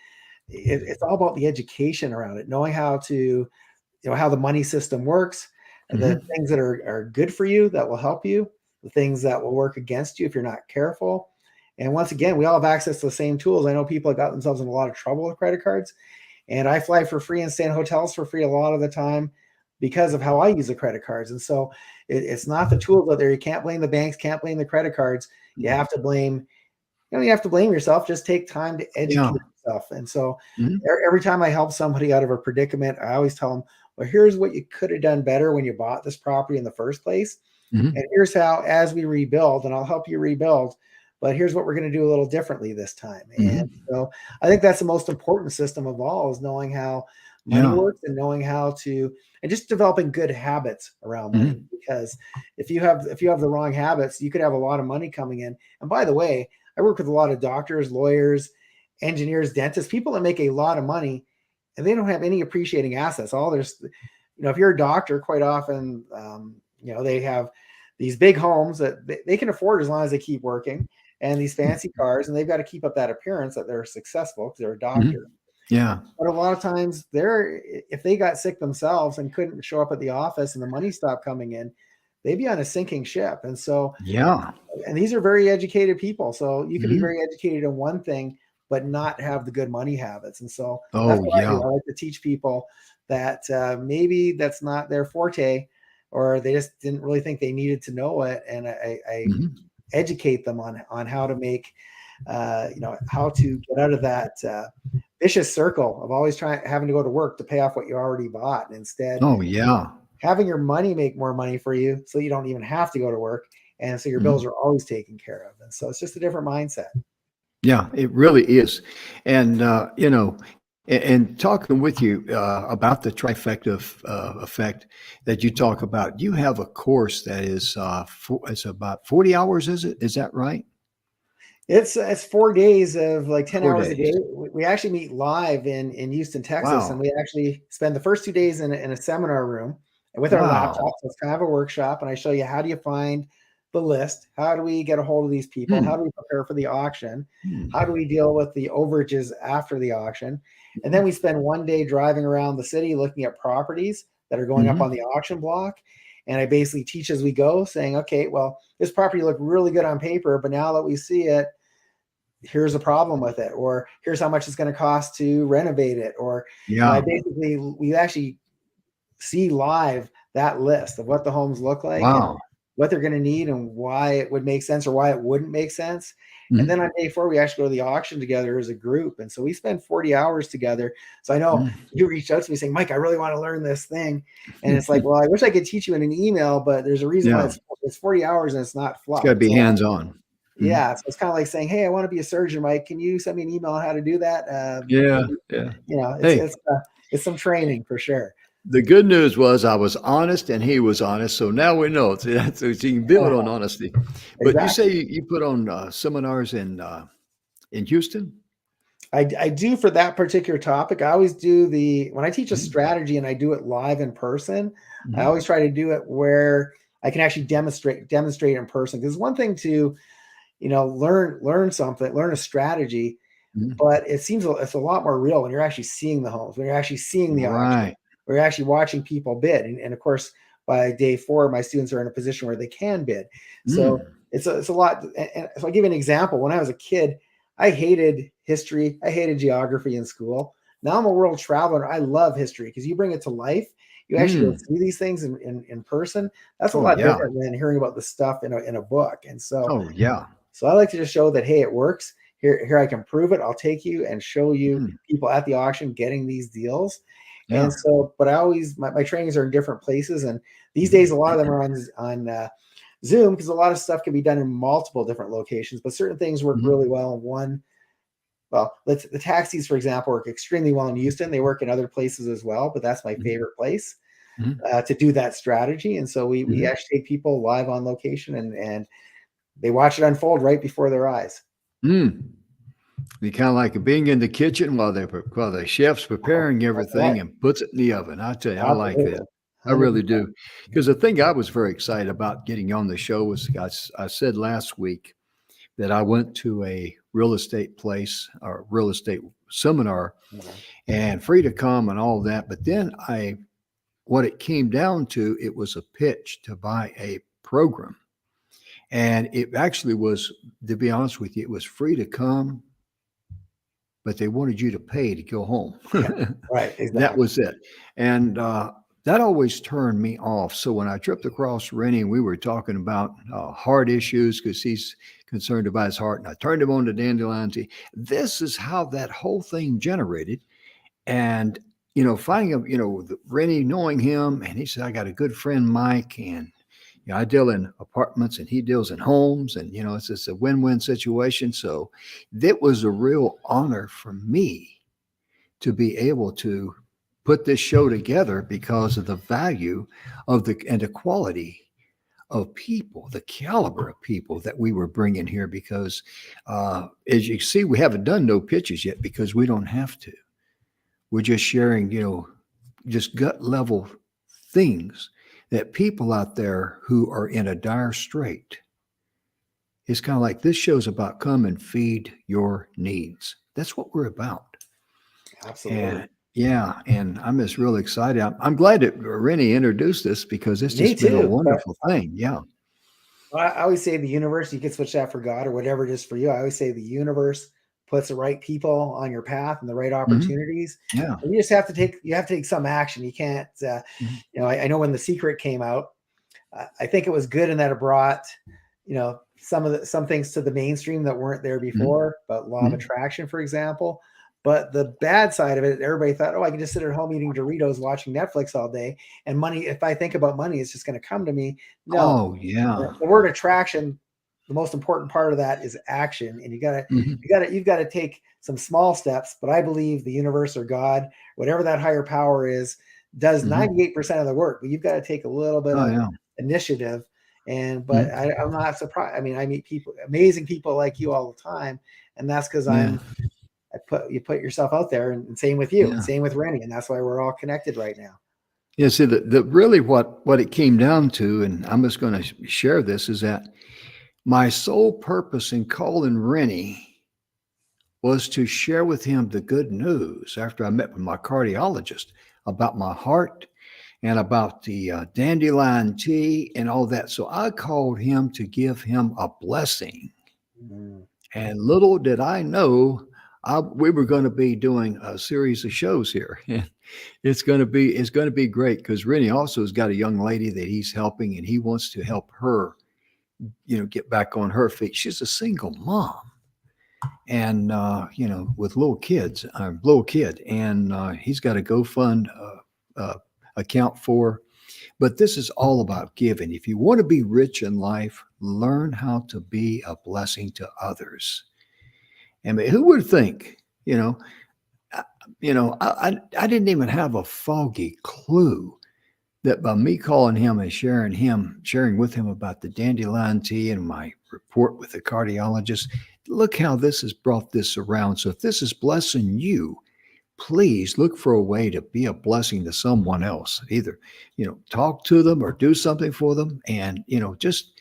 it's all about the education around it, knowing how to, how the money system works, mm-hmm. the things that are good for you that will help you, the things that will work against you if you're not careful. And once again, we all have access to the same tools. I know people have got themselves in a lot of trouble with credit cards, and I fly for free and stay in hotels for free a lot of the time because of how I use the credit cards. And so it's not the tools out there. You can't blame the banks, can't blame the credit cards. You have to blame, you have to blame yourself. Just take time to educate yourself. And so mm-hmm. every time I help somebody out of a predicament, I always tell them, well, here's what you could have done better when you bought this property in the first place. Mm-hmm. And here's how, as we rebuild, and I'll help you rebuild, but here's what we're going to do a little differently this time. Mm-hmm. And so I think that's the most important system of all, is knowing how money works and knowing how to, and just developing good habits around money. Mm-hmm. Because if you have the wrong habits, you could have a lot of money coming in. And by the way, I work with a lot of doctors, lawyers, engineers, dentists, people that make a lot of money, and they don't have any appreciating assets. If you're a doctor, quite often, they have these big homes that they can afford as long as they keep working, and these fancy cars, and they've got to keep up that appearance that they're successful because they're a doctor. Mm-hmm. Yeah. But a lot of times if they got sick themselves and couldn't show up at the office and the money stopped coming in, they'd be on a sinking ship. And so, Yeah. and these are very educated people. So you can be Mhm. very educated in one thing, but not have the good money habits. And so that's Oh, what I do. yeah. I like to teach people that maybe that's not their forte, or they just didn't really think they needed to know it. And I Mhm. educate them on how to make, how to get out of that vicious circle of always having to go to work to pay off what you already bought, and instead Oh, yeah. having your money make more money for you so you don't even have to go to work. And so your bills Mhm. are always taken care of. And so it's just a different mindset. Yeah, it really is. And, and talking with you about the trifecta effect that you talk about, you have a course that is it's about 40 hours, is it? Is that right? It's 4 days of like 10 4 hours a day. days. We actually meet live in Houston, Texas, and Wow. we actually spend the first 2 days in a seminar room with our laptops. Wow. So it's kind of a workshop, and I show you how do you find the list, how do we get a hold of these people, how Hmm. do we prepare for the auction, how do Hmm. we deal with the overages after the auction, and then Mhm. we spend one day driving around the city looking at properties that are going up Mhm. on the auction block. And I basically teach as we go, saying, okay, well, this property looked really good on paper, but now that we see it, here's a problem with it, or here's how much it's going to cost to renovate it, or I Yeah. basically, we actually see live that list of what the homes look like and Wow. what they're going to need and why it would make sense or why it wouldn't make sense. And then Mhm. on day 4 we actually go to the auction together as a group, and so we spend 40 hours together. So I know you reached out to me saying, Mike, I really want to learn this thing, and it's like, Mhm. well, I wish I could teach you in an email, but there's a reason why Yeah. it's 40 hours and it's not It's fluff. got to It's be a lot. hands on. Mhm. Yeah, so it's kind of like saying, "Hey, I want to be a surgeon, Mike. Can you send me an email on how to do that?" Yeah. Maybe, Yeah. it's Hey, it's some training for sure. the good news was I was honest and he was honest. So now we know. So you can build on honesty. But you say Exactly. you put on seminars in Houston? I do for that particular topic. I always do when I teach a Mhm. strategy and I do it live in person. I Mhm. always try to do it where I can actually demonstrate in person. Because one thing to learn something, learn a strategy, Mhm. but it's a lot more real when you're actually seeing the homes, when you're actually seeing the auction, Right. where you're actually watching people bid. And of course, by day 4, my students are in a position where they can bid. So Mm. it's a lot. And if I give you an example, when I was a kid, I hated history, I hated geography in school. Now I'm a world traveler. I love history because you bring it to life. You actually go Mm. see these things in person. That's a Oh, lot yeah. different than hearing about the stuff in a book. And so Oh, yeah. so I like to just show that, hey, it works. Here I can prove it. I'll take you and show you Mm. people at the auction getting these deals. And Yeah. so, but I always my trainings are in different places, and these days a Mhm. lot of them are on Zoom because a lot of stuff can be done in multiple different locations. But certain things work Mhm. really well in one. Well, the taxis, for example, work extremely well in Houston. They work in other places as well, but that's my Mhm. favorite place Mhm. to do that strategy. And so we Mhm. actually take people live on location, and they watch it unfold right before their eyes. Mm. You kinda like being in the kitchen while the chef's preparing That's right. everything and puts it in the oven. I tell you, I like Absolutely. that. I really 100%. do. Because the thing I was very excited about getting on the show was I said last week that I went to a real estate place or real estate seminar Yeah. and free to come and all that, but then what it came down to, it was a pitch to buy a program, and it actually was, to be honest with you, it was free to come, but they wanted you to pay to go home. Yeah. Right. That Exactly. was it. And that always turned me off. So when I tripped across Rennie and we were talking about heart issues because he's concerned about his heart, and I turned him on to dandelion tea. This is how that whole thing generated. And, finding him, Rennie, knowing him, and he said, I got a good friend, Mike, and I deal in apartments and he deals in homes, and it's just a win-win situation. So that was a real honor for me to be able to put this show together because of the value of the quality of people, the caliber of people that we were bringing here. Because as you see, we haven't done no pitches yet because we don't have to. We're just sharing, just gut level things that people out there who are in a dire strait. It's kind of like this show's about come and feed your needs. That's what we're about. And Absolutely. Yeah, and I'm just really excited. I'm glad that Rennie introduced this because it's Me just been a too. But wonderful thing. Yeah. I always say the universe, you can switch that for God or whatever it is for you. I always say the universe puts the right people on your path and the right Hmm. opportunities. Yeah. And you just have to take some action. You can't, Mhm. I know when The Secret came out, I think it was good in that it brought, some things to the mainstream that weren't there Mhm. before, but law of Mhm. attraction, for example. But the bad side of it, everybody thought, oh, I can just sit at home eating Doritos, watching Netflix all day, and money. If I think about money, it's just going to come to me. No, Oh, yeah. the word attraction, the most important part of that is action, and Mhm. you've got to take some small steps. But I believe the universe or God, whatever that higher power is, does Mhm. 98% of the work. But you've got to take a little bit Oh, of yeah. initiative. And but Mhm. I'm not surprised. I mean, I meet people, amazing people like you all the time, and that's because Yeah. you put yourself out there, and same with you, and Yeah. same with Rennie, and that's why we're all connected right now. Yeah. See, the really what it came down to, and I'm just going to share this, is that my sole purpose in calling Rennie was to share with him the good news after I met with my cardiologist about my heart and about the dandelion tea and all that. So I called him to give him a blessing. Mm. And little did I know, we were going to be doing a series of shows here. And it's going to be great because Rennie also has got a young lady that he's helping, and he wants to help her, get back on her feet. She's a single mom, and with little kid, and he's got a GoFund account for. But this is all about giving. If you want to be rich in life, learn how to be a blessing to others. I mean, who would think? You know, I, I didn't even have a foggy clue that by me calling him and sharing with him about the dandelion tea and my report with the cardiologist, look how this has brought this around. So if this is blessing you, please look for a way to be a blessing to someone else. Either, talk to them or do something for them, and just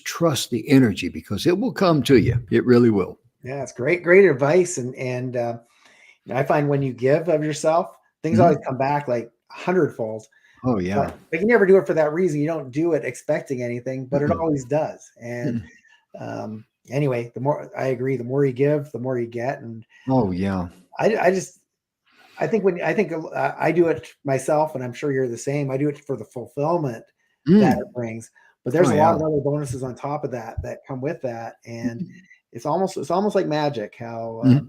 trust the energy because it will come to you. It really will. Yeah, it's great advice, and I find when you give of yourself, things always Mhm. come back like hundredfold. Oh But yeah. but you never do it for that reason. You don't do it expecting anything, but it Mm-mm. always does. And Mm-mm. anyway, the more I agree, the more you give, the more you get. And Oh yeah. I just I think I do it myself, and I'm sure you're the same. I do it for the fulfillment that it Mm. brings. But there's Oh a lot yeah. of other bonuses on top of that come with that, and it's almost like magic how Mhm.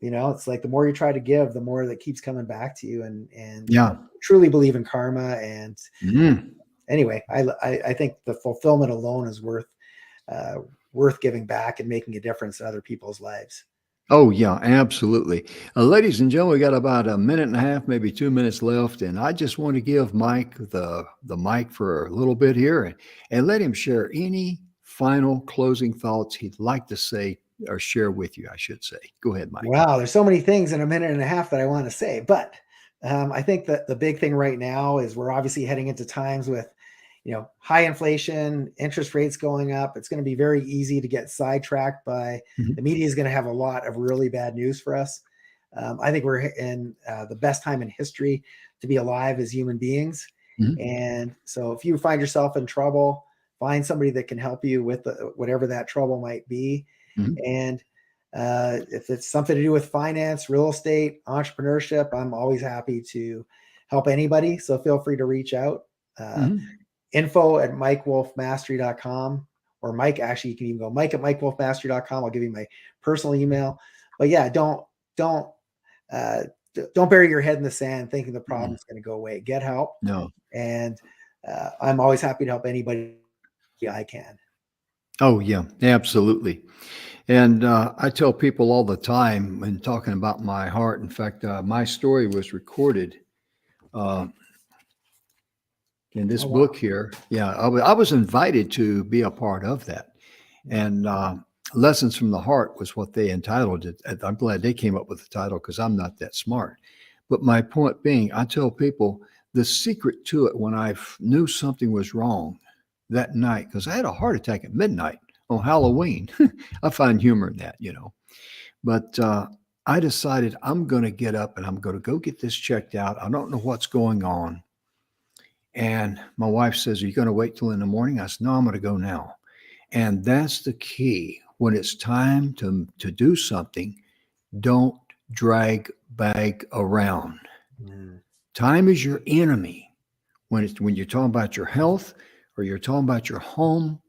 it's like the more you try to give, the more that keeps coming back to you. And Yeah. truly believe in karma. And Mm. anyway, I think the fulfillment alone is uh, worth giving back and making a difference in other people's lives. Oh, yeah, absolutely. Ladies and gentlemen, we got about a minute and a half, maybe 2 minutes left, and I just want to give Mike the mic for a little bit here, and let him share any final closing thoughts he'd like to say or share with you, I should say. Go ahead, Mike. Wow, there's so many things in a minute and a half that I want to say, but I think that the big thing right now is we're obviously heading into times with high inflation, interest rates going up. It's going to be very easy to get sidetracked by Mhm. the media is going to have a lot of really bad news for us. I think we're in the best time in history to be alive as human beings. Mhm. And so if you find yourself in trouble, find somebody that can help you with whatever that trouble might be. Mhm. And if it's something to do with finance, real estate, entrepreneurship, I'm always happy to help anybody. So feel free to reach out. Uh, Mhm. info at mikewolfmastery.com, or Mike, actually, you can even go Mike at mikewolfmastery.com. I'll give you my personal email. But yeah, don't, uh, don't bury your head in the sand thinking the Mhm. problem's going to go away. Get help. No. And I'm always happy to help anybody I can. Oh, yeah, absolutely. And I tell people all the time when talking about my heart. In fact, my story was recorded uh, in this Oh, wow. book here. Yeah, I was invited to be a part of that. And Lessons from the Heart was what they entitled it. And I'm glad they came up with the title because I'm not that smart. But my point being, I tell people the secret to it when I knew something was wrong that night, because I had a heart attack at midnight on Halloween. I find humor in that. But I decided I'm going to get up and I'm going to go get this checked out. I don't know what's going on. And my wife says, "Are you going to wait till in the morning?" I said, "No, I'm going to go now." And that's the key. When it's time to do something, don't drag bag around. Mm. Time is your enemy. When you're talking about your health or you're talking about your home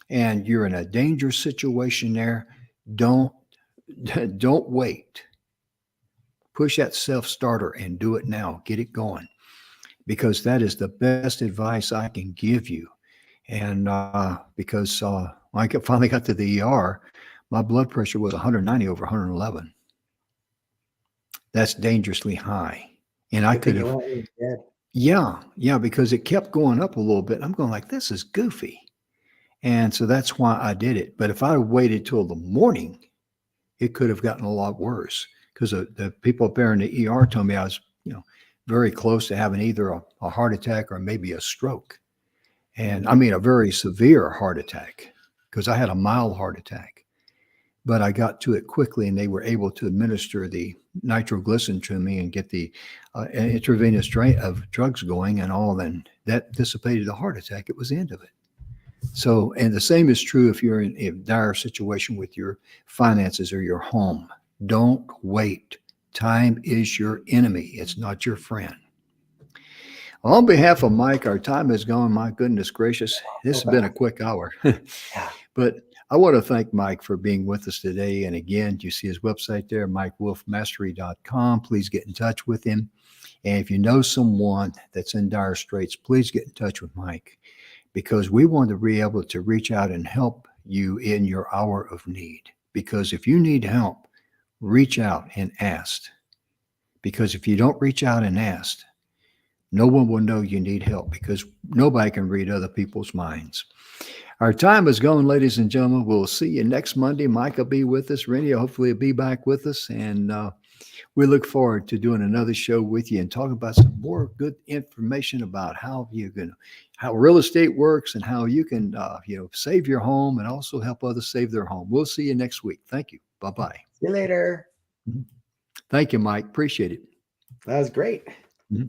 and you're in a dangerous situation there, don't don't wait. Push that self starter and do it now. Get it going because that is the best advice I can give you. And because when I finally got to the ER, my blood pressure was 190 over 111. That's dangerously high. And I Good thing could you have, went when you did. yeah, because it kept going up a little bit. I'm going like, this is goofy. And so that's why I did it. But if I waited till the morning, it could have gotten a lot worse because the people up there in the ER told me I was, very close to having either a heart attack or maybe a stroke. And I mean, a very severe heart attack because I had a mild heart attack. But I got to it quickly and they were able to administer the nitroglycerin to me and get the intravenous drain of drugs going and all. Then that dissipated the heart attack. It was the end of it. So, and the same is true if you're in a dire situation with your finances or your home. Don't wait. Time is your enemy. It's not your friend. On behalf of Mike, our time is gone. My goodness gracious. This has been a quick hour. Yeah. But I want to thank Mike for being with us today. And again, you see his website there, MikeWolfMastery.com. Please get in touch with him. And if you know someone that's in dire straits, please get in touch with Mike because we want to be able to reach out and help you in your hour of need. Because if you need help, reach out and ask. Because if you don't reach out and ask, no one will know you need help because nobody can read other people's minds. Our time is gone, ladies and gentlemen. We'll see you next Monday. Mike will be with us. Rennie hopefully will be back with us. And we look forward to doing another show with you and talking about some more good information about how real estate works and how you can, save your home and also help others save their home. We'll see you next week. Thank you. Bye-bye. See you later. Thank you, Mike. Appreciate it. That was great.